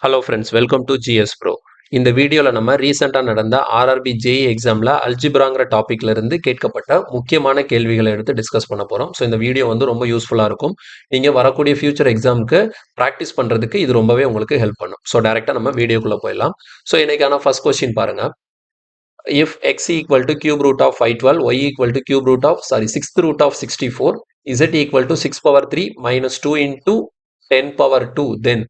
Hello friends, welcome to GS bro. இந்த வீடியோவில் நம்ம ரீசெண்டாக நடந்த ஆர்ஆர்பி ஜேஇ எக்ஸாமில் அல்ஜிப்ராங்கிற டாப்பிக்ல இருந்து கேட்கப்பட்ட முக்கியமான கேள்விகளை எடுத்து டிஸ்கஸ் பண்ண போகிறோம். ஸோ இந்த வீடியோ வந்து ரொம்ப யூஸ்ஃபுல்லாக இருக்கும். நீங்கள் வரக்கூடிய ஃபியூச்சர் எக்ஸாமுக்கு ப்ராக்டிஸ் பண்ணுறதுக்கு இது ரொம்பவே உங்களுக்கு ஹெல்ப் பண்ணும். ஸோ டேரெக்டாக நம்ம வீடியோக்குள்ளே போயிடலாம். ஸோ இன்னைக்கான ஃபர்ஸ்ட் கொஸ்டின் பாருங்க. If x equal to cube root of 512, y equal to cube root of, sixth root of 64, z equal to 6 power 3 minus 2 into 10 power 2, then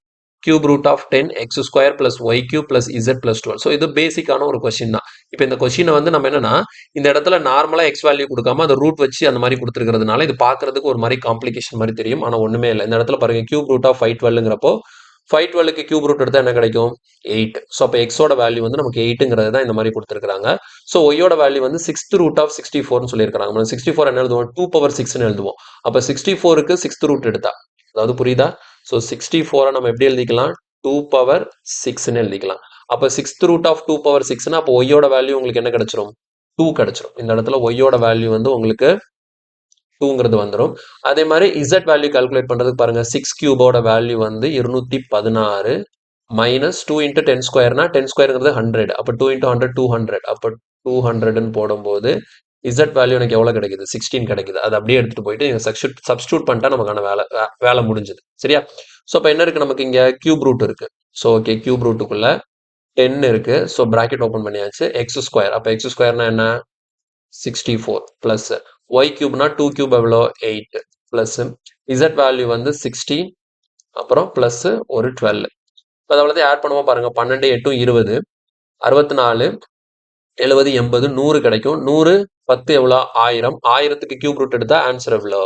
cube root of 10 x square plus y cube plus z plus 12. So இது பேசிக்கான ஒரு question தான். இப்போ இந்த கொஸ்டினை வந்து நம்ம என்னன்னா இந்த இடத்துல நார்மலாக எக்ஸ் வேல்யூ கொடுக்காம அந்த ரூட் வச்சு அந்த மாதிரி கொடுத்துருக்கிறதுனால இது பார்க்கறதுக்கு ஒரு மாதிரி காம்ப்ளிகேஷன் மாதிரி தெரியும். ஆனால் ஒன்றுமே இல்லை. இந்த இடத்துல பாருங்க, கியூப் ரூட் ஆஃப் 512ங்கிறப்போ 512க்கு கியூப் ரூட் எடுத்தால் என்ன கிடைக்கும்? 8. ஸோ அப்போ எக்ஸோட வேல்யூ வந்து நமக்கு 8ங்கிறது தான் இந்த மாதிரி கொடுத்துருக்காங்க. ஸோ ஒய்யோட வேல்யூ வந்து 6th ரூட் ஆஃப் 64னு சொல்லியிருக்காங்க. நம்ம 64 என்ன எழுதுவோம்? 2 பவர் 6ன்னு எழுதுவோம். அப்போ 64க்கு 6th ரூட் எடுத்தா, அதாவது புரியுதா? ஸோ 64 நம்ம எப்படி எழுதிக்கலாம்? 2 பவர் 6ன்னு எழுதிக்கலாம். அப்போ 6th ரூட் ஆஃப் 2 பவர் 6னா அப்போ ஒய்யோட வேல்யூ உங்களுக்கு என்ன கிடைச்சிரும்? 2 கிடைச்சிரும். இந்த இடத்துல ஒய்யோட வேல்யூ வந்து உங்களுக்கு 2ங்கிறது வந்துடும். அதே மாதிரி இசட் வேல்யூ கால்குலேட் பண்ணுறதுக்கு பாருங்கள், 6 கியூபோட வேல்யூ வந்து 216 மைனஸ் 2 இன்ட்டு 10 ஸ்கொயர்னா 10 ஸ்கொயருங்கிறது 100. அப்போ 2 இன்ட்டு 100 200. அப்போ 200ன்னு போடும்போது இசட் வேல்யூ எனக்கு எவ்வளோ கிடைக்குது? 16 கிடைக்குது. அது அப்படியே எடுத்துகிட்டு போயிட்டு நீங்கள் சப்ஸ்டியூட் பண்ணிட்டா நமக்கான வேலை முடிஞ்சுது. சரியா? ஸோ அப்போ என்ன இருக்குது நமக்கு இங்கே? கியூப் ரூட் இருக்குது. ஸோ ஓகே, கியூப் ரூட்டுக்குள்ளே 10 இருக்குது. ஸோ ப்ராக்கெட் ஓப்பன் பண்ணியாச்சு. X square. அப்போ எக்ஸ் ஸ்கொயர்னா என்ன? 64 ப்ளஸ் ஒய் கியூப்னா 2 கியூப் எவ்வளோ? 8 ப்ளஸ் இசட் வேல்யூ வந்து 16, அப்புறம் ப்ளஸ் ஒரு 12. இப்போ அவ்வளோதையும் ஆட் பண்ணுவோம் பாருங்க. 12 8 20, 64, 70, 80, 100 கிடைக்கும். 100 10 எவ்வளோ? 1000. 1000க்கு கியூப் ரூட் எடுத்தா ஆன்சர் எவ்வளோ?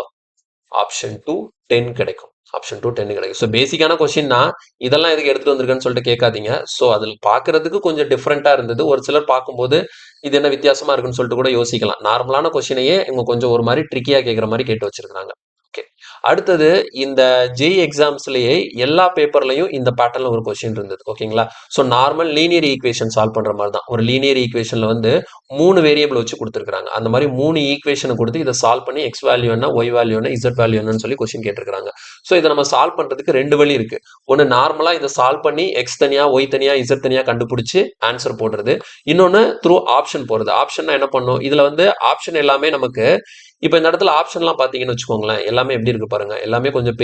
ஆப்ஷன் 2 10 கிடைக்கும். ஆப்ஷன் 2 10 கிடைக்கும். ஸோ பேசிக்கான கொஸ்டின் தான். இதெல்லாம் எதுக்கு எடுத்துட்டு வந்திருக்குன்னு சொல்லிட்டு கேட்காதீங்க. ஸோ அதில் பார்க்கறதுக்கு கொஞ்சம் டிஃப்ரெண்ட்டாக இருந்தது. ஒரு சிலர் பார்க்கும்போது இது என்ன வித்தியாசமா இருக்குன்னு சொல்லிட்டு கூட யோசிக்கலாம். நார்மலான கொஸ்டினையே இவங்க கொஞ்சம் ஒரு மாதிரி ட்ரிக்கியாக கேட்குற மாதிரி கேட்டு வச்சிருக்காங்க. ஓகே, அடுத்தது இந்த ஜேஇ எக்ஸாம்ஸ்லேயே எல்லா பேப்பர்லையும் இந்த பேட்டர்ல ஒரு கொஸ்டின் இருந்தது. ஓகேங்களா? So normal linear equation solve பண்ற மாதிரி தான். ஒரு லீனியர் ஈக்குவேஷன்ல வந்து 3 வேரியபிள் வச்சு கொடுத்துருக்காங்க. அந்த மாதிரி 3 ஈக்குவேஷனை கொடுத்து இதை சால்வ் பண்ணி எக்ஸ் வேல்யூ என்ன, ஒய் வேல்யூ என்ன, இசட் வேல்யூ என்னன்னு சொல்லி கொஸ்டின் கேட்டிருக்காங்க. ஸோ இதை நம்ம சால்வ் பண்றதுக்கு 2 வழி இருக்கு. ஒன்று நார்மலா இதை சால்வ் பண்ணி எக்ஸ் தனியா, ஒய் தனியா, இசட் தனியா கண்டுபிடிச்சு ஆன்சர் போடுறது. இன்னொன்று த்ரூ ஆப்ஷன் போறது. ஆப்ஷன் என்ன பண்ணும்? இதுல வந்து ஆப்ஷன் எல்லாமே நமக்கு இப்போ இந்த இடத்துல ஆப்ஷன்லாம் பார்த்தீங்கன்னு வச்சுக்கோங்களேன், எல்லாமே எப்படி இருக்கு பாருங்க. எல்லாமே கொஞ்சம்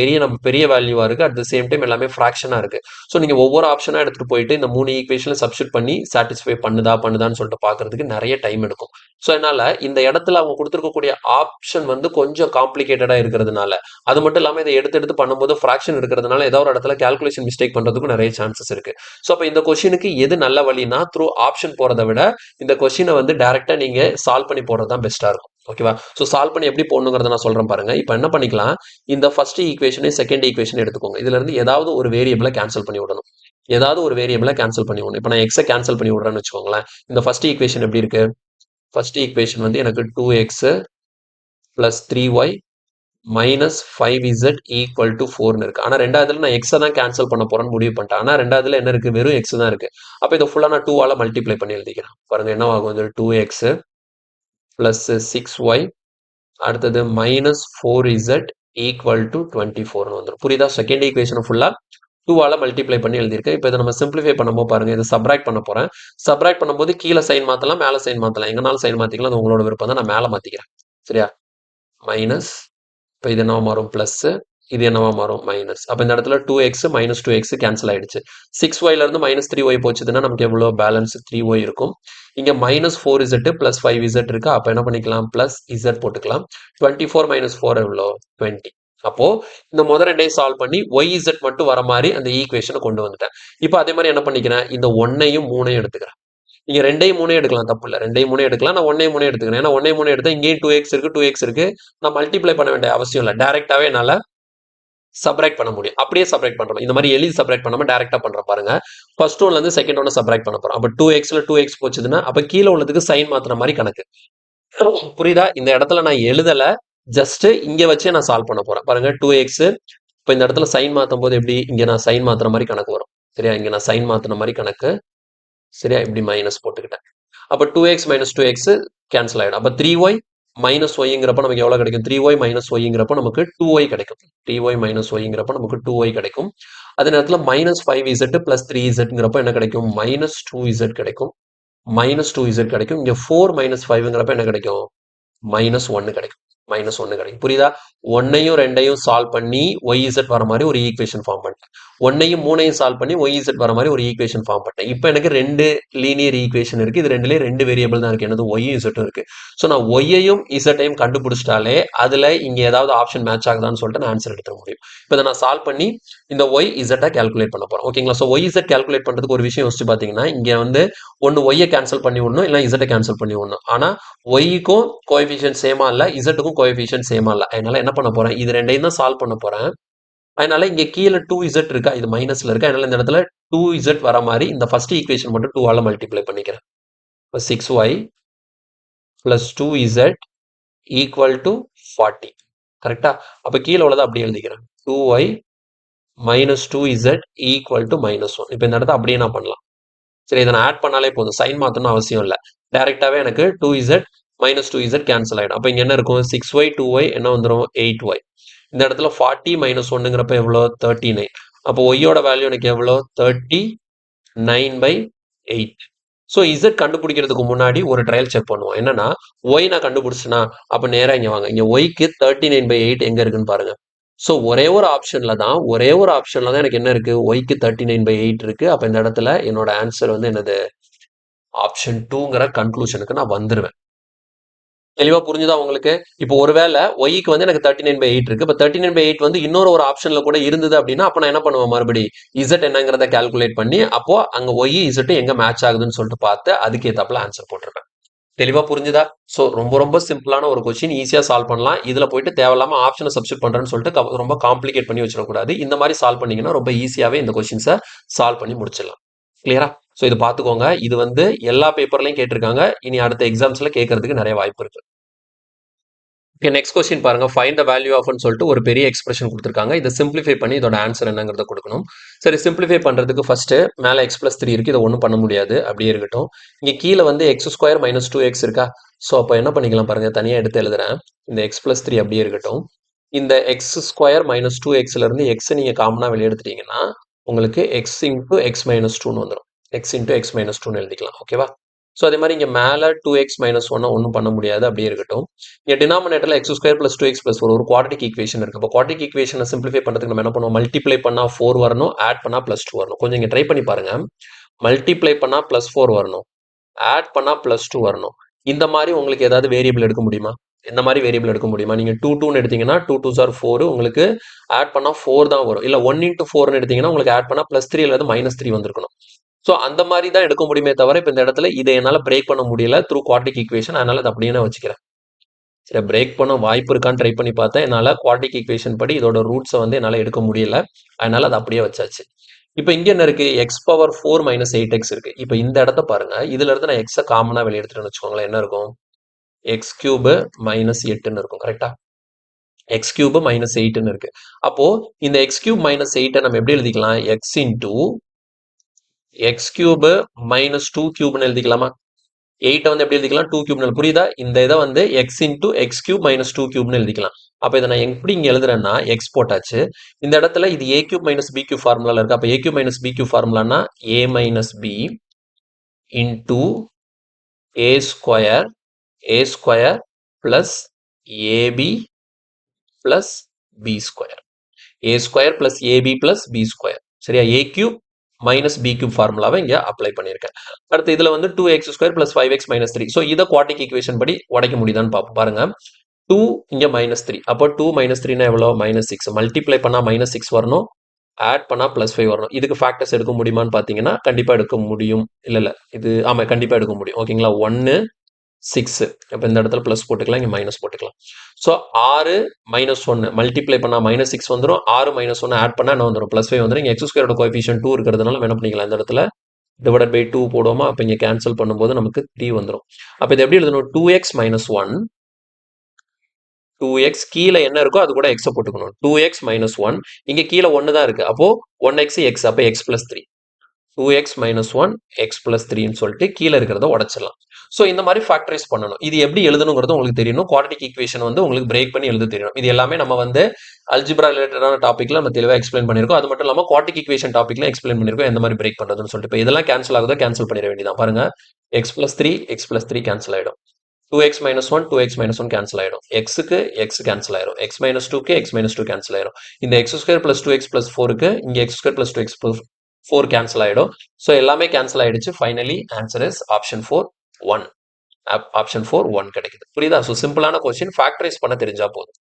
பெரிய வேல்யூவா இருக்கு. அட் த சேம் டைம் எல்லாமே ஃப்ராக்ஷனா இருக்கு. ஸோ நீங்க ஒவ்வொரு ஆப்ஷனா எடுத்துட்டு போயிட்டு இந்த 3 ஈக்குவேஷன்ல சப்ஸ்டியூட் பண்ணி சாட்டிஸ்ஃபை பண்ணுதான்னு சொல்லிட்டு பார்க்கறதுக்கு நிறைய டைம் எடுக்கும். ஸோ அதனால இந்த இடத்துல அவங்க கொடுத்துருக்கக்கூடிய ஆப்ஷன் வந்து கொஞ்சம் காம்ப்ளிகேட்டடா இருக்கிறதுனால, அது மட்டும் இல்லாமல் இதை எடுத்து பண்ணும்போது ஃப்ராக்ஷன் இருக்கிறதுனால ஏதாவது ஒரு இடத்துல கால்குலேஷன் மிஸ்டேக் பண்றதுக்கும் நிறைய சான்சஸ் இருக்கு. ஸோ அப்போ இந்த கொஸ்டினுக்கு எது நல்ல வழினா, த்ரூ ஆப்ஷன் போறதை விட இந்த கொஸ்டினை வந்து டைரக்டா நீங்க சால்வ் பண்ணி போறது தான் பெஸ்டா இருக்கும். ஓகேவா? ஸோ சால்வ் பண்ணி எப்படி போடணுங்கிறத நான் சொல்றேன் பாருங்க. இப்போ என்ன பண்ணிக்கலாம்? இந்த ஃபர்ஸ்ட் ஈக்குவேஷனையும் செகண்ட் ஈக்குவேஷன் எடுத்துக்கோங்க. இதுல இருந்து ஏதாவது ஒரு வேரியபிளை கேன்சல் பண்ணி விடணும். ஏதாவது ஒரு வேரியபிளை கேன்சல் பண்ணி விடணும். இப்போ நான் எக்ஸை கேன்சல் பண்ணி விடுறேன்னு வச்சுக்கோங்களேன். இந்த ஃபர்ஸ்ட் ஈக்குவேஷன் எப்படி இருக்கு? ஃபர்ஸ்ட் ஈக்குவேஷன் வந்து எனக்கு 2x plus 3y minus 5z equal to 4ன்னு இருக்கு. ஆனால் ரெண்டாவதுல நான் எக்ஸை தான் கேன்சல் பண்ண போறேன்னு முடிவு பண்ணிட்டேன். ஆனால் ரெண்டாவதுல என்ன இருக்கு? வெறும் எக்ஸ் தான் இருக்கு. அப்போ இதை ஃபுல்லாக நான் 2ஆல மல்டிப்ளை பண்ணி எழுதிக்கிறேன். பாருங்க என்ன ஆகும்? 2x பிளஸ் 6y அடுத்தது மைனஸ் 4z ஈக்குவல் டு 24ன்னு வந்துடும். புரியுதா? செகண்ட் ஈக்குவேஷன் ஃபுல்லா 2ஆல மல்டிப்ளை பண்ணி எழுதியிருக்கேன். இப்போ இதை நம்ம சிம்பிளிஃபை பண்ணும்போது பாருங்க, இதை சப்ராக்ட் பண்ண போறேன். சப்ராக்ட் பண்ணும்போது கீழே சைன் மாத்தலாம், மேலே சைன் மாத்தலாம். எங்கனாலும் சைன் மாத்திக்கலாம். அது உங்களோட விருப்பம் தான். நான் மேலே மாத்திக்கிறேன். சரியா? மைனஸ், இப்போ இது என்னவா மாறும்? பிளஸ், இது என்னவா மாறும்? மைனஸ். அப்போ இந்த இடத்துல 2x மைனஸ் 2x கேன்சல் ஆயிடுச்சு. 6yல இருந்து மைனஸ் 3y போச்சுதுன்னா நமக்கு எவ்வளோ பேலன்ஸ்? 3y இருக்கும். இங்க மைனஸ் 4z பிளஸ் 5z இருக்கு. அப்போ என்ன பண்ணிக்கலாம்? பிளஸ் z போட்டுக்கலாம். 24 மைனஸ் 4 எவ்வளோ? 20. அப்போ இந்த முதல் ரெண்டையும் சால்வ் பண்ணி yz மட்டும் வர மாதிரி அந்த ஈக்குவேஷனை கொண்டு வந்துட்டேன். இப்போ அதே மாதிரி என்ன பண்ணிக்கிறேன்? இந்த 1ஐயும் 3ஐயும் எடுத்துக்கிறேன். நீங்க 2ஐயும் 3ஐயும் எடுக்கலாம், தப்பு இல்லை. 2ஐயும் 3ஐயும் எடுக்கலாம். நான் 1ஐயும் 3ஐயும் எடுத்துக்கிறேன். ஏன்னா 1ஐயும் 3ஐயும் எடுத்தா இங்கேயும் 2x இருக்கு, 2x இருக்கு. நான் மல்டிப்ளை பண்ண வேண்டிய அவசியம் இல்லை. டைரக்டாவே என்னால சப்ராக்ட் பண்ண முடியும். அப்படியே சப்ராக்ட் பண்றோம். இந்த மாதிரி எழுதி சப்ராக்ட் பண்ணாம டைரக்டா பண்றோம் பாருங்க. ஃபர்ஸ்ட் ஒன்ல இருந்து செகண்ட் ஒன்னு சப்ராக்ட் பண்ண போறோம். அப்ப 2xல 2x போச்சுதுன்னா அப்ப கீழே உள்ளதுக்கு சைன் மாத்துற மாதிரி கணக்கு. புரியுதா? இந்த இடத்துல நான் எழுதல, ஜஸ்ட் இங்க வச்சே நான் சால்வ் பண்ண போறேன். பாருங்க 2x, இப்ப இந்த இடத்துல சைன் மாத்தும் போது எப்படி? இங்க நான் சைன் மாத்துற மாதிரி கணக்கு வரும். சரியா? இங்க நான் சைன் மாத்துற மாதிரி கணக்கு. சரியா? இப்படி மைனஸ் போட்டுக்கிட்டேன். அப்ப 2x மைனஸ் 2x கேன்சல் ஆயிடும். அப்ப 3y மைனஸ் ஒய்ங்கிறப்ப நமக்கு எவ்வளவு கிடைக்கும்? 3y மைனஸ் ஒய்ங்கிறப்ப நமக்கு 2y கிடைக்கும். 3y மைனஸ் ஒய்ங்கிறப்ப நமக்கு 2y கிடைக்கும். அதே நேரத்தில் -5z + 3zங்கிறப்ப என்ன கிடைக்கும்? -2z கிடைக்கும். -2z கிடைக்கும். இங்க 4 - 5ங்கிறப்ப என்ன கிடைக்கும்? -1 கிடைக்கும். -1 கிடைக்கும். புரியுதா? 1ஐயும் 2ஐயும் சால்வ் பண்ணி yz வர மாதிரி ஒரு ஈக்குவேஷன் ஃபார்ம் பண்ணிட்டேன். 1ஐயும் 3ஐயும் சால்வ் பண்ணி yz வர மாதிரி ஒரு ஈக்குவேஷன் ஃபார்ம் பண்ணிட்டேன். இப்போ எனக்கு 2 லீனியர் ஈக்குவேஷன் இருக்கு. இது ரெண்டுலயும் 2 வேரியபிள் தான் இருக்கு. என்னது? y z இருக்கு. ஸோ நான் yஐயும் zஐயும் கண்டுபிடிச்சிட்டாலே அதுல இங்க ஏதாவது ஆப்ஷன் மேட்ச் ஆகுதான்னு சொல்லிட்டு நான் ஆன்சர் எடுத்துக்க முடியும். இப்போ இதை நான் சால்வ் பண்ணி இந்த y z கால்குலேட் பண்ண போறோம். ஓகேங்களா? ஸோ y z கால்குலேட் பண்றதுக்கு ஒரு விஷயம் யோசிச்சு பாத்தீங்கன்னா, இங்க வந்து ஒன்னு y கேன்சல் பண்ணி விடணும், இல்லை z கேன்சல் பண்ணி விடணும். ஆனா y-க்கும் கோஎஃபிஷியன்ட் சேமா இல்ல, z-க்கும் கோஎஃபிஷியன்ட் சேமா இல்ல. அதனால என்ன பண்ண போறேன்? இது ரெண்டையும் தான் சால்வ் பண்ண போறேன். அதனால இங்க கீழே 2z இருக்கா, இது மைனஸ்ல இருக்கு. அதனால இந்த இடத்துல 2z வர மாதிரி இந்த ஃபர்ஸ்ட் ஈக்குவேஷன் மட்டும் 2 ஆல மல்டிப்ளை பண்ணிக்கிறேன். 6y plus 2z equal to 40. கரெக்டா? அப்ப கீழே உள்ளதை அப்படியே எழுதிக்கிறேன். 2y minus 2z equal to -1. இப்போ இந்த இடத்த அப்படியே நான் பண்ணலாம். சரி, இதை நான் ஆட் பண்ணாலே போதும். சைன் மாற்றணும் அவசியம் இல்லை. டைரெக்டாகவே எனக்கு 2z minus 2z கேன்சல் ஆகிடும். அப்போ இங்கே என்ன இருக்கும்? 6y 2y என்ன வந்துடும்? 8y. இந்த இடத்துல 40 - 1ங்கிறப்ப எவ்வளோ? 39. அப்போ ஒய்யோட வேல்யூ எனக்கு எவ்வளோ? 39/8. ஸோ இசட் கண்டுபிடிக்கிறதுக்கு முன்னாடி ஒரு ட்ரையல் செக் பண்ணுவோம். என்னன்னா, ஒய் நான் கண்டுபிடிச்சேன்னா அப்போ நேராக இங்கே வாங்க. இங்கே ஒய்க்கு 39/8 எங்கே இருக்குன்னு பாருங்க. ஸோ ஒரே ஒரு ஆப்ஷன்ல தான் எனக்கு என்ன இருக்கு? ஒய்க்கு 39/8 இருக்கு. அப்போ இந்த இடத்துல என்னோட ஆன்சர் வந்து என்னது? ஆப்ஷன் 2ங்கிற கன்க்ளூஷனுக்கு நான் வந்துருவேன். தெளிவா புரிஞ்சுதா உங்களுக்கு? இப்போ ஒருவேளை ஒய்க்கு வந்து எனக்கு 39/8 இருக்கு. இப்போ 39/8 வந்து இன்னொரு ஒரு ஆப்ஷன்ல கூட இருந்தது அப்படின்னா, அப்போ நான் என்ன பண்ணுவேன்? மறுபடி இசட் என்னங்கிறத கால்குலேட் பண்ணி, அப்போ அங்க ஒய் இசட் எங்க மேட்ச் ஆகுதுன்னு சொல்லிட்டு பார்த்து அதுக்கு ஏத்தாப்புல ஆன்சர் போட்டிருப்பேன். தெளிவா புரிஞ்சுதா? ஸோ ரொம்ப ரொம்ப சிம்பிளான ஒரு கொஸ்டின், ஈஸியா சால்வ் பண்ணலாம். இதுல போயிட்டு தேவையில்லாம ஆப்ஷனை சப்ஸ்டிட் பண்றேன்னு சொல்லிட்டு ரொம்ப காம்ப்ளிகேட் பண்ணி வச்சிடக்கூடாது. இந்த மாதிரி சால்வ் பண்ணீங்கன்னா ரொம்ப ஈஸியாவே இந்த கொஸ்டின்ஸை சால்வ் பண்ணி முடிச்சிடலாம். கிளியரா? ஸோ இது பார்த்துக்கோங்க. இது வந்து எல்லா பேப்பர்லையும் கேட்டிருக்காங்க. இனி அடுத்த எக்ஸாம்ஸ்ல கேட்கறதுக்கு நிறைய வாய்ப்பு இருக்கு. ஓகே, நெக்ஸ்ட் கொஸ்டின் பாருங்க. ஃபைண்ட் த வேல்யூ ஆஃப்னு சொல்லிட்டு ஒரு பெரிய எக்ஸ்பிரஷன் கொடுத்துருக்காங்க. இதை சிம்பிளிஃபை பண்ணி இதோட ஆன்சர் என்னங்கிறத கொடுக்கணும். சரி, சிம்பிளிஃபை பண்றதுக்கு ஃபர்ஸ்ட் மேலே x + 3 இருக்கு. இதை ஒன்றும் பண்ண முடியாது, அப்படியே இருக்கட்டும். இங்க கீழே வந்து x² - 2x இருக்கா? ஸோ அப்போ என்ன பண்ணிக்கலாம் பாருங்க, தனியாக எடுத்து எழுதுறேன். இந்த x + 3 அப்படியே இருக்கட்டும். இந்த x² - 2xல இருந்து x நீங்க காமனா வெளியே எடுத்துட்டீங்கன்னா உங்களுக்கு x × x - 2ன்னு வந்துடும். x × x - 2ன்னு எழுதிக்கலாம். ஓகேவா? ஸோ அதே மாதிரி இங்கே மேலே 2x - 1 ஒன்றும் பண்ண முடியாது, அப்படியே இருக்கட்டும். இங்கே டினாமினேட்டரில் x² + 2x + 4 ஒரு குவாட்ரிக் ஈக்குவேஷன் இருக்குது. இப்போ குவாட்ரிக் ஈக்குவேஷனை சிம்பிளிஃபை பண்ணுறதுக்கு நம்ம என்ன பண்ணுவோம்? மல்டிப்ளை பண்ணால் 4 வரணும், ஆட் பண்ணால் +2 வரணும். கொஞ்சம் இங்கே ட்ரை பண்ணி பாருங்க. மல்டிப்ளை பண்ணால் +4 வரணும், ஆட் பண்ணால் +2 வரணும். இந்த மாதிரி உங்களுக்கு ஏதாவது வேரியபிள் எடுக்க முடியுமா? இந்த மாதிரி வேரியபிள் எடுக்க முடியுமா? நீங்கள் 2 2ன்னு எடுத்தீங்கன்னா 2 2s are 4, உங்களுக்கு ஆட் பண்ணால் 4 தான் வரும். இல்லை 1 × 4ன்னு எடுத்தீங்கன்னா உங்களுக்கு ஆட் பண்ணால் +3 அல்லது -3 வந்திருக்கணும். ஸோ அந்த மாதிரி தான் எடுக்க முடியுமே தவிர இப்போ இந்த இடத்துல இதை என்னால் பிரேக் பண்ண முடியல த்ரூ குவாட்ரிக் ஈக்குவேஷன். அதனால அதை அப்படியே நான் வச்சுக்கிறேன். சரி, பிரேக் பண்ண வாய்ப்பு இருக்கான்னு ட்ரை பண்ணி பார்த்தேன். என்னால் குவாட்ரிக் ஈக்குவேஷன் படி இதோட ரூட்ஸை வந்து என்னால் எடுக்க முடியல. அதனால அதை அப்படியே வச்சாச்சு. இப்போ இங்க என்ன இருக்கு? x⁴ - 8x இருக்கு. இப்போ இந்த இடத்த பாருங்க. இதுல இருந்து நான் x காமனா வெளியே எடுத்துட்டேன்னு வச்சுக்கோங்களேன். என்ன இருக்கும்? x³ - 8ன்னு இருக்கும். கரெக்டா? x³ - 8ன்னு இருக்கு. அப்போ இந்த x³ - 8 நம்ம எப்படி எழுதிக்கலாம்? x × x³ - 2³ எழுதிக்கலாமா? 8 வந்து எப்படி எழுதிக்கலாம்? 2³ புரியுதா? இந்த இதை வந்து x × x³ - 2³ எழுதிக்கலாம். அப்ப இதை நான் எப்படி இங்க எழுதுறேன்னா, x போட்டாச்சு. இந்த இடத்துல இது a³ - b³ ஃபார்முலால இருக்கு. அப்ப a³ - b³ ஃபார்முலானா a - b into a² plus ab plus b². a² plus ab plus b². சரியா? a³ minus b³ ஃபார்முலாவை இங்க அப்ளை பண்ணியிருக்கேன். அடுத்து இதுல வந்து 2x² plus 5x minus 3. So இதை குவாட்ரிக் ஈக்குவேஷன் படி உடைக்க முடியுதான்னு பார்ப்போம். பாருங்க, 2 இங்க -3. அப்போ 2 - 3னா எவ்வளோ? -6. மல்டிப்ளை பண்ணா -6 வரணும், ஆட் பண்ணா +5 வரணும். இதுக்கு ஃபேக்டர்ஸ் எடுக்க முடியுமான்னு பார்த்தீங்கன்னா கண்டிப்பா எடுக்க முடியும். இல்ல இது ஆமா, கண்டிப்பா எடுக்க முடியும். ஓகேங்களா? 1 6. அப்போ இந்த இடத்துல ப்ளஸ் போட்டுக்கலாம், இங்கே மைனஸ் போட்டுக்கலாம். ஸோ 6 - 1 மல்டிப்ளை பண்ணால் -6 வந்துடும். 6 - 1 ஆட் பண்ணால் என்ன வந்துடும்? +5 வந்துடும். இங்கே x² கோஎஃபிஷியன்ட் 2 இருக்கிறதுனால நம்ம என்ன பண்ணிக்கலாம்? இந்த இடத்துல /2 போடுவோமா? அப்போ இங்கே கேன்சல் பண்ணும்போது நமக்கு 3 வந்துடும். அப்போ இது எப்படி எழுதணும்? 2x - 1, 2x கீழே என்ன இருக்கோ அது கூட x போட்டுக்கணும். 2x - 1, இங்கே கீழே 1 தான் இருக்கு. அப்போ 1x x, அப்போ x + 3. 2x minus 1 x plus 3ன்னு சொல்லிட்டு கீழே இருக்கிறத உடைச்சிடலாம். ஸோ இந்த மாதிரி ஃபேக்டரைஸ் பண்ணணும். இது எப்படி எழுதணுங்கிறது உங்களுக்கு தெரியணும். குவாட்ரட்டிக் ஈக்குவேஷன் வந்து உங்களுக்கு பிரேக் பண்ணி எழுத தெரியணும். இது எல்லாமே நம்ம வந்து அல்ஜிப்ரா ரிலேட்டடான டாப்பிக்ல நம்ம தெளிவாக எக்ஸ்பிளைன் பண்ணியிருக்கோம். அது மட்டும் இல்லாமல் குவாட்ரட்டிக் ஈக்குவேஷன் டாப்பிக்ல எக்ஸ்பிளைன் பண்ணியிருக்கோம் எந்த மாதிரி பிரேக் பண்ணுறதுன்னு சொல்லிட்டு. இப்போ இதெல்லாம் கேன்சல் ஆகுதோ கேன்சல் பண்ணிட வேண்டியதான். பாருங்க, எக்ஸ் பிளஸ் த்ரீ கேன்சல் ஆகிடும். 2x minus 1 2x minus 1 cancel ஆயிடும். எக்ஸுக்கு எக்ஸ் கேன்சல் ஆயிடும். எக்ஸ் மைனஸ் டூக்கு எக்ஸ் மைனஸ் டூ கேன்சல் ஆயிடும். இந்த x square plus 2x plus 4க்கு இங்கே x square plus 2x plus 4 cancel ஆயிடும். ஸோ எல்லாமே கேன்சல் ஆயிடுச்சு. Finally answer is option 4 1. Option 4 1 கிடைக்குது. புரியுதா? ஸோ சிம்பிளான கொஸ்டின், ஃபேக்டரைஸ் பண்ண தெரிஞ்சா போதும்.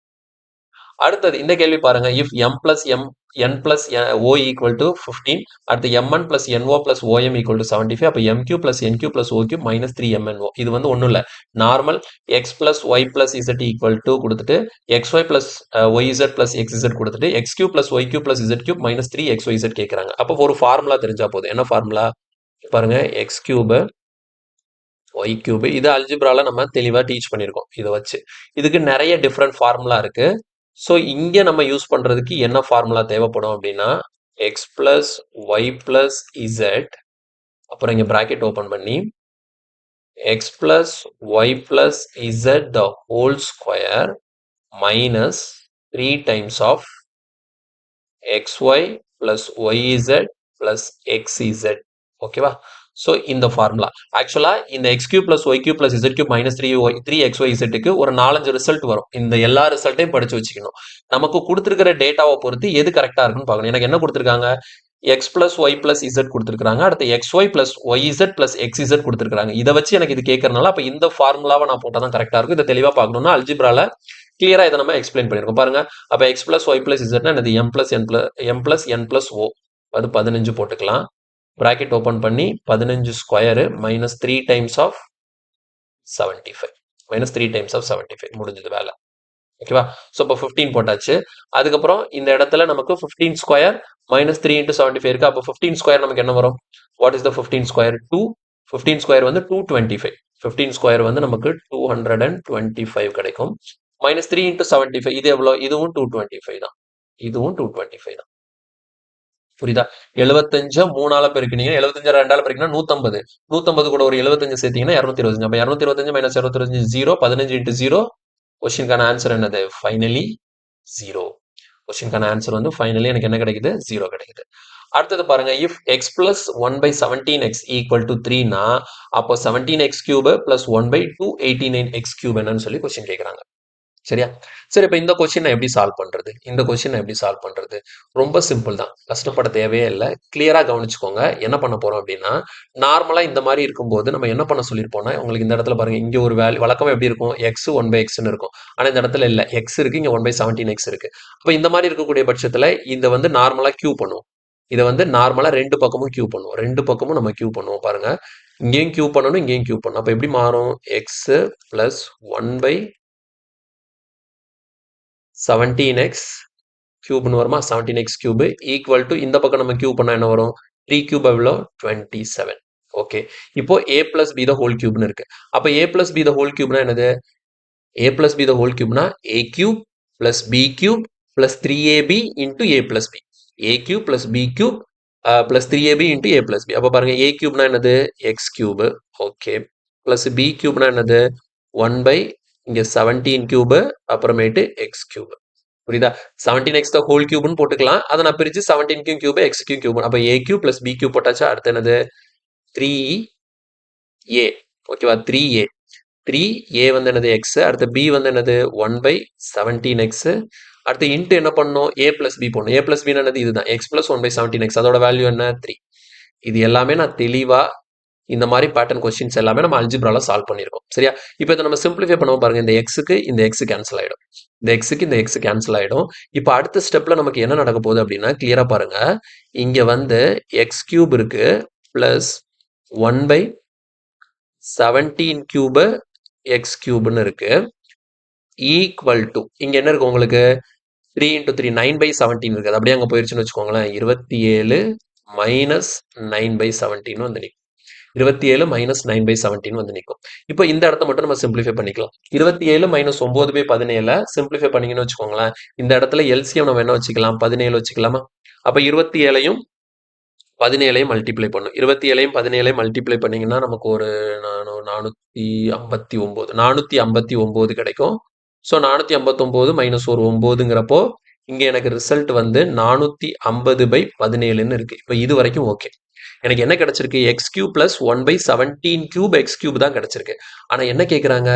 அடுத்தது இந்த கேள்வி பாருங்க. If m plus n plus o equal to 15, அடுத்து mn plus no plus om equal to 75, அப்போ mq plus nq plus o cube minus 3mno. இது வந்து ஒன்றும் இல்லை, normal x plus y plus z equal to கொடுத்துட்டு xy plus yz plus xz கொடுத்துட்டு x cube plus y cube plus z cube minus 3xyz கேட்குறாங்க. அப்போ ஒரு formula தெரிஞ்சா போதும். என்ன ஃபார்முலா பாருங்க, எக்ஸ் கியூபு ஒய் கியூபு. இது அல்ஜிப்ரால நம்ம தெளிவாக டீச் பண்ணியிருக்கோம். இதை வச்சு இதுக்கு நிறைய டிஃப்ரெண்ட் ஃபார்முலா இருக்கு. ஸோ இங்கே நம்ம யூஸ் பண்ணுறதுக்கு என்ன ஃபார்முலா தேவைப்படும் அப்படின்னா, x plus Y plus z, அப்புறம் இங்கே ப்ராக்கெட் ஓப்பன் பண்ணி x plus Y plus z the whole square minus 3 times of xy plus YZ plus x z. ஓகேவா? ஸோ இந்த ஃபார்முலா ஆக்சுவலாக இந்த x cube plus y cube plus z cube minus 3xy இசட்டுக்கு ஒரு 4-5 result வரும். இந்த எல்லா ரிசல்ட்டையும் படிச்சு வச்சுக்கணும். நமக்கு கொடுத்துருக்கிற டேட்டாவை பொறுத்து எது கரெக்டாக இருக்குன்னு பார்க்கணும். எனக்கு என்ன கொடுத்துருக்காங்க, X plus Y plus Z கொடுத்துருக்காங்க, அடுத்து XY plus YZ plus XZ கொடுத்துருக்காங்க. இதை வச்சு எனக்கு இது கேட்கறதுனால அப்போ இந்த ஃபார்முலாவை நான் போட்டால் தான் கரெக்டாக இருக்கும். இதை தெளிவாக பார்க்கணும்னா அல்ஜிப்ரால கிளியரா இதை நம்ம எக்ஸ்பிளைன் பண்ணியிருக்கோம். பாருங்க, அப்போ எக்ஸ் பிளஸ் ஒய் பிளஸ் இசட்னா என்னது, எம் பிளஸ் என் பிளஸ் ஓ, அது 15 போட்டுக்கலாம். ப்ராக்கெட் ஓப்பன் பண்ணி 15 ஸ்கொயரு மைனஸ் 3 டைம்ஸ் ஆஃப் 75 முடிஞ்சது வேலை. ஓகேவா? ஸோ இப்போ 15 போட்டாச்சு. அதுக்கப்புறம் இந்த இடத்துல நமக்கு 15 ஸ்கொயர் மைனஸ் 3 இன்ட்டு 75 இருக்கு. அப்போ 15 ஸ்கொயர் நமக்கு என்ன வரும்? What is the 15 square? 2. 15 square வந்து 225. 15 ஸ்கொயர் வந்து நமக்கு 225 கிடைக்கும். மைனஸ் 3 இன்ட்டு 75 இது எவ்வளோ? இதுவும் 225 தான். இதுவும் 225 தான். புரியுதா? 75 3ஆல பெருக்கினீங்க, 75 2ஆல பெருக்கினா 150. 150 கூட ஒரு 75 சேர்த்தீங்கன்னா 225. அப்போ 225 மைனஸ் 225 0. 15 இன்ட்டு 0. கொஸ்டினுக்கான ஆன்சர் என்னது? ஃபைனலி 0. கொஸ்டினுக்கான ஆன்சர் வந்து ஃபைனலி எனக்கு என்ன கிடைக்குது? 0 கிடைக்குது. அடுத்தது பாருங்க, if x plus 1/17x equal to 3னா அப்போ 17x cube plus 1/289x cube என்னன்னு சொல்லி கொஸ்டின் கேட்குறாங்க. சரியா? சரி, இப்போ இந்த கொஸ்டினை எப்படி சால்வ் பண்றது? ரொம்ப சிம்பிள் தான், கஷ்டப்பட தேவையே இல்லை. கிளியரா கவனிச்சுக்கோங்க. என்ன பண்ண போறோம் அப்படின்னா, நார்மலா இந்த மாதிரி இருக்கும்போது நம்ம என்ன பண்ண சொல்லியிருப்போம்னா, உங்களுக்கு இந்த இடத்துல பாருங்க, இங்க ஒரு வேல்யூ வழக்கம் எப்படி இருக்கும், எக்ஸ் 1/xன்னு இருக்கும். ஆனா இந்த இடத்துல இல்லை, எக்ஸ் இருக்கு, இங்க 1/17x இருக்கு. அப்போ இந்த மாதிரி இருக்கக்கூடிய பட்சத்துல இந்த வந்து நார்மலா கியூ பண்ணுவோம். இதை வந்து நார்மலா ரெண்டு பக்கமும் கியூ பண்ணுவோம். ரெண்டு பக்கமும் நம்ம கியூ பண்ணுவோம். பாருங்க, இங்கேயும் கியூ பண்ணணும், இங்கேயும் கியூ பண்ணணும். அப்போ எப்படி மாறும்? எக்ஸ் பிளஸ் 1/17x கியூப்னு வருமா? 17x கியூப் ஈக்குவல் டு இந்த பக்கம் நம்ம கியூப் பண்ணா என்ன வரும்? 3 கியூப் எவ்வளோ? 27. ஓகே, இப்போ a plus b the whole கியூப்னு இருக்கு. அப்போ a plus b the whole கியூப்னா என்னது? a plus b the whole கியூப்னா a cube plus b cube plus 3ab into a plus b. a cube plus b cube plus 3ab into a plus b. அப்போ பாருங்க, a கியூப்னா என்னது? X cube. Okay, plus b கியூப்னா என்னது? 1 இங்க 17 cube அப்புறமேட்டு X cube. புரியுதா? 17x த whole கியூப்னு போட்டுக்கலாம். அதை நான் பிரிச்சு 17 கியூப் எக்ஸ் கியூப். அப்போ a cube plus b cube போட்டாச்சா? அடுத்து என்னது? 3a. ஓகேவா? 3a. 3a வந்து என்னது? எக்ஸ். அடுத்து b வந்து என்னது? 1/17x. அடுத்து இன்ட்டு என்ன பண்ணணும்? a பிளஸ் பி போடணும். a பிளஸ் பி என்னது? இதுதான் எக்ஸ் பிளஸ் 1/17x. அதோட வேல்யூ என்ன? 3. இது எல்லாமே நான் தெளிவா இந்த மாதிரி பேட்டர்ன் கொஸ்டின்ஸ் எல்லாமே நம்ம அல்ஜிப்ரால சால்வ் பண்ணியிருக்கோம். சரியா? இப்போ இதை நம்ம சிம்பிளிஃபை பண்ணுவோம். பாருங்க, இந்த எக்ஸுக்கு இந்த எக்ஸ் கேன்சல் ஆயிடும், இந்த எக்ஸுக்கு இந்த எக்ஸ் கேன்சல் ஆயிடும். இப்போ அடுத்த ஸ்டெப்ல நமக்கு என்ன நடக்க போகுது அப்படின்னா, கிளியரா பாருங்க, இங்க வந்து எக்ஸ் கியூப் இருக்கு பிளஸ் 1/17 கியூப் எக்ஸ் கியூப்னு இருக்கு ஈக்குவல் டு இங்க என்ன இருக்கு உங்களுக்கு? 3 இன்டூ 3 9/17 இருக்குது. அப்படியே அங்கே போயிருச்சுன்னு வச்சுக்கோங்களேன். 27 மைனஸ் 9/17 வந்து நிற்கும். 27 மைனஸ் 9/17 வந்து நிற்கும். இப்போ இந்த இடத்த மட்டும் நம்ம சிம்பிளிஃபை பண்ணிக்கலாம். 27 மைனஸ் 9/17 சிம்பிளிஃபை பண்ணிங்கன்னு வச்சுக்கோங்களேன். இந்த இடத்துல எல்சிஎம் நம்ம என்ன வச்சுக்கலாம்? 17 வச்சுக்கலாமா? அப்போ 27ஐயும் 17ஐயும் மல்டிப்ளை பண்ணும். 27ஐயும் 17ஐயும் மல்டிப்ளை பண்ணீங்கன்னா நமக்கு ஒரு 459 459 கிடைக்கும். ஸோ 459 மைனஸ் ஒரு 9ங்கிறப்போ இங்கே எனக்கு ரிசல்ட் வந்து 450/17ன்னு இருக்கு. இப்போ இது வரைக்கும் ஓகே. எனக்கு என்ன கிடைச்சிருக்கு? X cube plus 1/17 cube X cube தான் கிடைச்சிருக்கு. ஆனால் என்ன கேட்குறாங்க?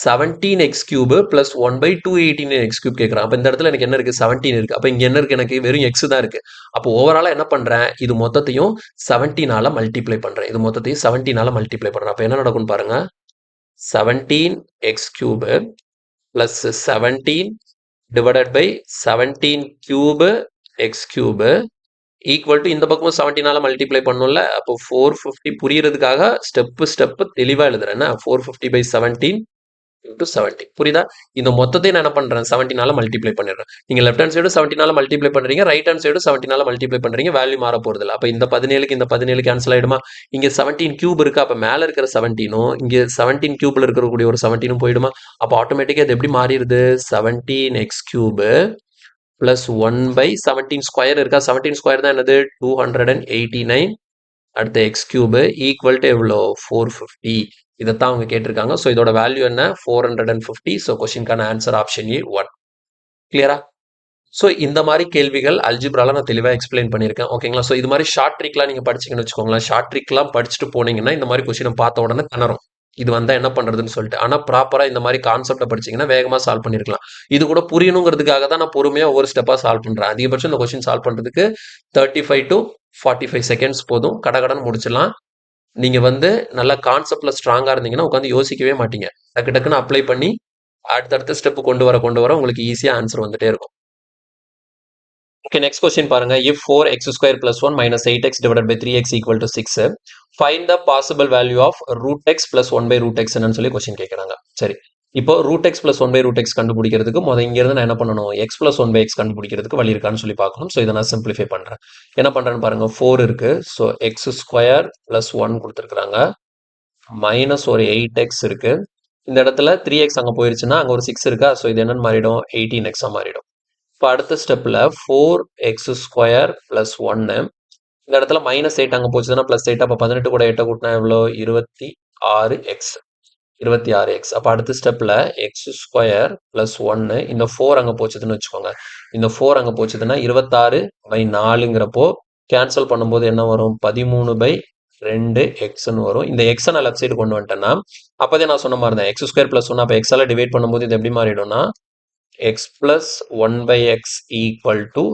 17 X cube plus 1/218 X cube கேட்குறாங்க. அப்போ இந்த இடத்துல எனக்கு என்ன இருக்கு? 17 இருக்கு. அப்போ இங்கே என்ன இருக்கு? எனக்கு வெறும் எக்ஸ் தான் இருக்கு. அப்போ ஓவராலாக என்ன பண்ணுறேன்? இது மொத்தத்தையும் 17ஆல மல்டிப்ளை பண்ணுறேன். இது மொத்தத்தையும் 17ஆல மல்டிப்ளை பண்ணுறேன். அப்போ என்ன நடக்கும்னு பாருங்க. 17 X cube plus 17 divided by 17 cube X cube equal to இந்த பக்கமும் 17ஆல மல்டிப்ளை பண்ணும்ல. அப்போ 450 புரியறதுக்காக ஸ்டெப்பு தெளிவாக எழுதுறேன். 450/17 × 17 புரியுதா? இந்த மொத்தத்தை நான் என்ன பண்றேன்? 17ஆல மல்டிப்ளை பண்ணிடுறேன். நீங்க லெஃப்ட் ஹேண்ட் சைடு 17ஆல மல்டிப்ளை பண்றீங்க, ரைட் ஹேண்ட் சைடு 17ஆல மல்டிப்ளை பண்றீங்க. வேல்யூ மாற போறது இல்லை. அப்போ இந்த 17க்கு இந்த 17 கேன்சல் ஆயிடுமா? இங்க 17 கியூப் இருக்கு. அப்போ மேல இருக்கிற 17ம் இங்க 17 கியூப்ல இருக்கக்கூடிய ஒரு 17ம் போயிடுமா? அப்போ ஆட்டோமேட்டிக்கா இது எப்படி மாறிடுது? 17 எக்ஸ் கியூப் பிளஸ் 1/17 ஸ்கொயர் இருக்கா? 17 ஸ்கொயர் தான் என்னது? 289. அடுத்த எக்ஸ் கியூப் ஈக்குவல் டு எவ்வளோ? 450. இதைத்தான் அவங்க கேட்டிருக்காங்க. ஸோ இதோட வேல்யூ என்ன? 450. ஸோ கொஸ்டின்கான ஆன்சர் ஆப்ஷன் ஏ 1. கிளியரா? ஸோ இந்த மாதிரி கேள்விகள் அல்ஜிப்ரால நான் தெளிவாக எக்ஸ்பிளைன் பண்ணியிருக்கேன். ஓகேங்களா? ஸோ இது மாதிரி ஷார்ட் ட்ரிக்லாம் நீங்கள் படிச்சிங்கன்னு வச்சுக்கோங்களேன். ஷார்ட் ட்ரிக்லாம் படிச்சுட்டு போனீங்கன்னா இந்த மாதிரி கொஸ்டினை பார்த்த உடனே திணறும். இது வந்தால் என்ன பண்ணுறதுன்னு சொல்லிட்டு. ஆனால் ப்ராப்பராக இந்த மாதிரி கான்செப்டை படிச்சிங்கன்னா வேகமாக சால்வ் பண்ணியிருக்கலாம். இது கூட புரியணுங்கிறதுக்காக தான் நான் பொறுமையாக ஒவ்வொரு ஸ்டெப்பாக சால்வ் பண்ணுறேன். அதிகபட்சம் இந்த கொஸ்டின் சால்வ் பண்ணுறதுக்கு 35 to 45 செகண்ட்ஸ் போதும். கடகடன்னு முடிச்சிடலாம். நீங்கள் வந்து நல்லா கான்செப்டில் ஸ்ட்ராங்காக இருந்தீங்கன்னா உட்காந்து யோசிக்கவே மாட்டீங்க. டக்கு டக்குன்னு அப்ளை பண்ணி அடுத்தடுத்த ஸ்டெப்பு கொண்டு வர உங்களுக்கு ஈஸியாக ஆன்சர் வந்துட்டே இருக்கும். Okay, next question பாருங்க. If 4x square plus 1 minus 8x divided by 3x equal to 6, find the possible value of root x plus 1 by root x ன்னு சொல்லி கொஸ்டின் கேட்குறாங்க. சரி, இப்போ root x plus 1 by root x கண்டுபிடிக்கிறதுக்கு இங்கிருந்து நான் என்ன பண்ணணும்? x plus 1 by x கண்டுபிடிக்கிறதுக்கு வழி இருக்கான்னு சொல்லி பார்க்கணும். ஸோ இதை நான் சிம்பிளிஃபை பண்ணுறேன். என்ன பண்ணுறேன்னு பாருங்க. 4 இருக்கு. ஸோ எக்ஸ் ஸ்கொயர் பிளஸ் 1 கொடுத்துருக்குறாங்க. மைனஸ் ஒரு 8x இருக்கு. இந்த இடத்துல 3x அங்கே போயிருச்சுன்னா அங்கே ஒரு 6 இருக்கா? ஸோ இது என்னன்னு மாறிடும்? 18x மாறிடும். இப்போ அடுத்த ஸ்டெப்பில் 4x² + 1 இந்த இடத்துல -8 அங்கே போச்சுன்னா +8. அப்போ 18 கூட 8 கூட்டினா எவ்வளோ? 26x. 26x. அப்போ அடுத்த ஸ்டெப்பில் x² + 1 இந்த 4 அங்கே போச்சுதுன்னு வச்சுக்கோங்க. இந்த 4 அங்கே போச்சுதுன்னா 26/4ங்கிறப்போ கேன்சல் பண்ணும்போது என்ன வரும்? 13/2xன்னு வரும். இந்த எக்ஸை நான் லெஃப்ட் சைடு கொண்டு வந்துட்டேன்னா அப்போதே நான் சொன்ன மாதிரி தான் x² + 1 அப்போ எக்ஸால் டிவைட் பண்ணும்போது இது எப்படி மாறிடும்னா x plus 1/x equal to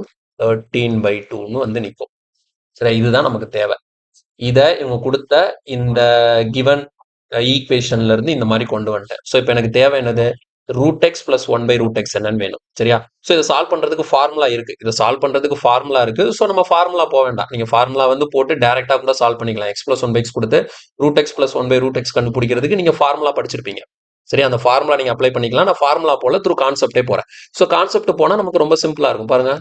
13/2ன்னு வந்து நிற்கும். சரி, இதுதான் நமக்கு தேவை. இதை இவங்க கொடுத்த இந்த கிவன் ஈக்குவேஷன்ல இருந்து இந்த மாதிரி கொண்டு வந்துட்டேன். ஸோ இப்போ எனக்கு தேவை என்னது? √x + 1/√x என்னன்னு வேணும். சரியா? ஸோ இதை சால்வ் பண்றதுக்கு ஃபார்முலா இருக்கு. ஸோ நம்ம ஃபார்முலா போக வேண்டாம். நீங்க ஃபார்முலா வந்து போட்டு டைரக்டா கூட சால்வ் பண்ணிக்கலாம். x + 1/x கொடுத்து √x + 1/√x கண்டுபிடிக்கிறதுக்கு நீங்க ஃபார்முலா படிச்சிருப்பீங்க. சரி, அந்த ஃபார்முலா நீங்க அப்ளை பண்ணிக்கலாம். நான் ஃபார்முலா போல த்ரூ கான்செப்டே போறேன். ஸோ கான்செப்ட் போனா நமக்கு ரொம்ப சிம்பிளா இருக்கும். பாருங்க,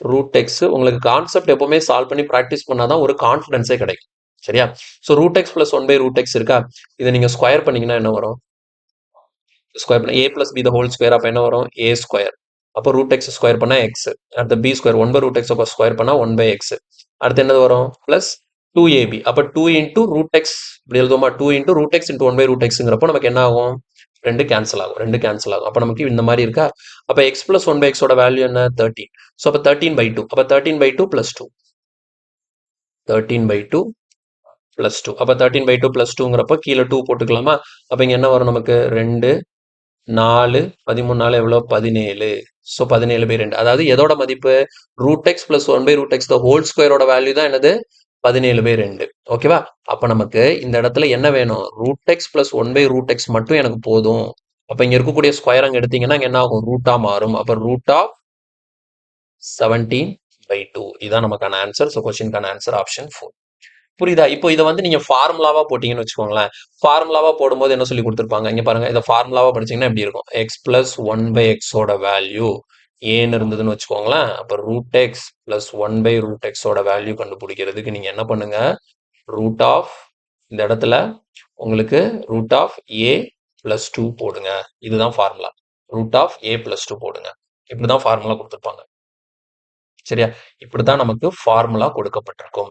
√x உங்களுக்கு கான்செப்ட் எப்பவுமே சால்வ் பண்ணி ப்ராக்டிஸ் பண்ணாதான் ஒரு கான்ஃபிடன்ஸே கிடைக்கும். சரியா? ஸோ √x + 1/√x இருக்கா? இதை நீங்க ஸ்கொயர் பண்ணீங்கன்னா என்ன வரும்? ஸ்கொயர் பண்ண a + b ஹோல் ஸ்கொயர். அப்போ என்ன வரும்? a². அப்போ √x ஸ்கொயர் பண்ணா x. அடுத்த b². 1/√x ஸ்கொயர் பண்ணா 1/x. அடுத்து என்னது வரும்? Plus 2ab. அப்போ 2 × √x இப்படி எழுதுவோமா? 2 × √x × 1/√xங்கிறப்போ நமக்கு என்ன ஆகும்? 2 கேன்சல் ஆகும். அப்போ நமக்கு இந்த மாதிரி இருக்கா? அப்போ x + 1/x ஓட வேல்யூ என்ன? 13. ஸோ அப்போ 13/2. அப்போ 13/2 + 2. 13/2 + 2. அப்போ 13/2 + 2ங்கிறப்போ கீழே 2 போட்டுக்கலாமா? அப்போ இங்கே என்ன வரும் நமக்கு? 2 4 13 4 எவ்வளோ? 17. ஸோ 17/2. அதாவது எதோட மதிப்பு? √x + 1/√x ஹோல் ஸ்கொயரோட வேல்யூ தான் என்னது? 17/2. ஓகேவா? அப்ப நமக்கு இந்த இடத்துல என்ன வேணும்? √x + 1/√x மட்டும் எனக்கு போதும். அப்ப இங்க இருக்கக்கூடிய ஸ்கொயர் அங்க எடுத்தீங்கன்னா இங்க என்ன ஆகும்? ரூட்டா மாறும். அப்ப √17/2 இதான் நமக்கான ஆன்சர். ஸோ கொஸ்டினுக்கான ஆன்சர் ஆப்ஷன் 4. புரியுதா? இப்போ இதை வந்து நீங்க ஃபார்முலாவா போட்டீங்கன்னு வச்சுக்கோங்களேன். ஃபார்முலாவா போடும்போது என்ன சொல்லி கொடுத்துருப்பாங்க? இங்க பாருங்க, இதை ஃபார்முலாவா படிச்சீங்கன்னா எப்படி இருக்கும்? x + 1/x ஓட வேல்யூ ஏன்னு இருந்ததுன்னு வச்சுக்கோங்களேன். அப்போ √x + 1/√x ஓட வேல்யூ கண்டுபிடிக்கிறதுக்கு நீங்க என்ன பண்ணுங்க? இந்த இடத்துல உங்களுக்கு √a + 2 போடுங்க. இதுதான் ஃபார்முலா. √a + 2 போடுங்க. இப்படிதான் ஃபார்முலா கொடுத்துருப்பாங்க. சரியா? இப்படித்தான் நமக்கு ஃபார்முலா கொடுக்கப்பட்டிருக்கும்.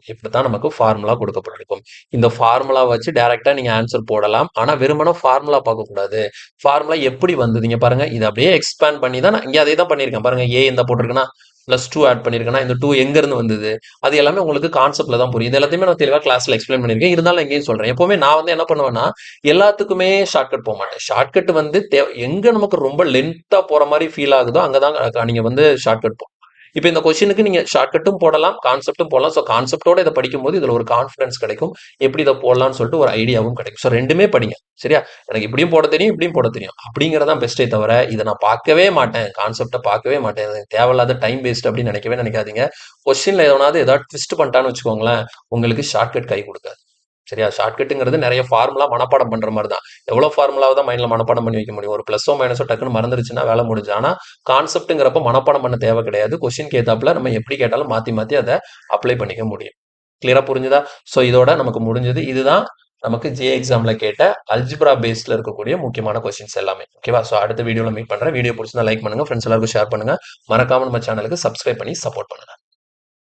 இந்த ஃபார்முலா வச்சு டைரக்டா நீங்க ஆன்சர் போடலாம். ஆனா வெறுமனே ஃபார்முலா பார்க்கக்கூடாது. ஃபார்முலா எப்படி வந்தது? இங்க பாருங்க. இத அப்படியே எக்ஸ்பேண்ட் பண்ணி தான் நான் இங்க அதே தான் பண்ணியிருக்கேன். பாருங்க இந்த போட்டிருக்கேன்னா +2 ஆட் பண்ணியிருக்கேன்னா இந்த 2 எங்க இருந்து வந்தது? அது எல்லாமே உங்களுக்கு கான்செப்ட்ல தான் புரியும். இது எல்லாத்தையுமே நான் தெளிவா கிளாஸ்ல எக்ஸ்பிளைன் பண்ணியிருக்கேன். இருந்தாலும் எங்கேயும் சொல்றேன். எப்பவுமே நான் வந்து என்ன பண்ணுவேன்னா, எல்லாத்துக்குமே ஷார்ட்கட் போக மாட்டேன். ஷார்ட்கட் வந்து எங்க நமக்கு ரொம்ப லென்த்தா போற மாதிரி ஃபீல் ஆகுதோ அங்கதான் நீங்க வந்து ஷார்ட்கட் இப்போ இந்த கொஸ்டினுக்கு நீங்க ஷார்ட்கட்டும் போடலாம், கான்செப்டும் போடலாம். ஸோ கான்செப்டோட இதை படிக்கும்போது இதுல ஒரு கான்ஃபிடன்ஸ் கிடைக்கும். எப்படி இதை போடலாம்னு சொல்லிட்டு ஒரு ஐடியாவும் கிடைக்கும். ஸோ ரெண்டுமே படிங்க. சரியா? எனக்கு இப்படியும் போட தெரியும், இப்படியும் போட தெரியும். அப்படிங்கிறதான் பெஸ்ட்டே தவிர இதை நான் பார்க்கவே மாட்டேன், கான்செப்டை பார்க்கவே மாட்டேன், எனக்கு தேவையில்லாத டைம் வேஸ்ட் அப்படின்னு நினைக்காதீங்க. கொஸ்டின்ல ஏதாவது ட்விஸ்ட் பண்ணிட்டான்னு வச்சுக்கோங்களேன், உங்களுக்கு ஷார்ட்கட் கை கொடுக்காது. சரியா? ஷார்ட்கட்டுங்கிறது நிறைய ஃபார்முலா மனப்பாடம் பண்ற மாதிரி தான். எவ்வளவு ஃபார்முலாவை தான் மைண்ட்ல மனப்பாடம் பண்ணி வைக்க முடியும்? ஒரு +ஓ மைனஸோ டக்குன்னு மறந்துருச்சுன்னா வேலை முடிஞ்சு. ஆனா கான்செப்ட்ங்கிறப்ப மனப்பாடம் பண்ண தேவை கிடையாது. கொஸ்டின் ஏத்தாப்புல நம்ம எப்படி கேட்டாலும் மாத்தி மாத்தி அதை அப்ளை பண்ணிக்க முடியும். கிளியரா புரிஞ்சுதா? ஸோ இதோட நமக்கு முடிஞ்சது. இதுதான் நமக்கு எக்ஸாம்ல கேட்ட அல்ஜிப்ரா பேஸ்ல இருக்கக்கூடிய முக்கியமான கொஸ்டின்ஸ் எல்லாமே. ஓகேவா? ஸோ அடுத்த வீடியோல மீட் பண்றேன். வீடியோ பிடிச்சிருந்தா லைக் பண்ணுங்க, ஃப்ரெண்ட்ஸ் எல்லாருக்கும் ஷேர் பண்ணுங்க. மறக்காம நம்ம சேனலுக்கு சப்ஸ்கிரைப் பண்ணி சப்போர்ட் பண்ணுங்க.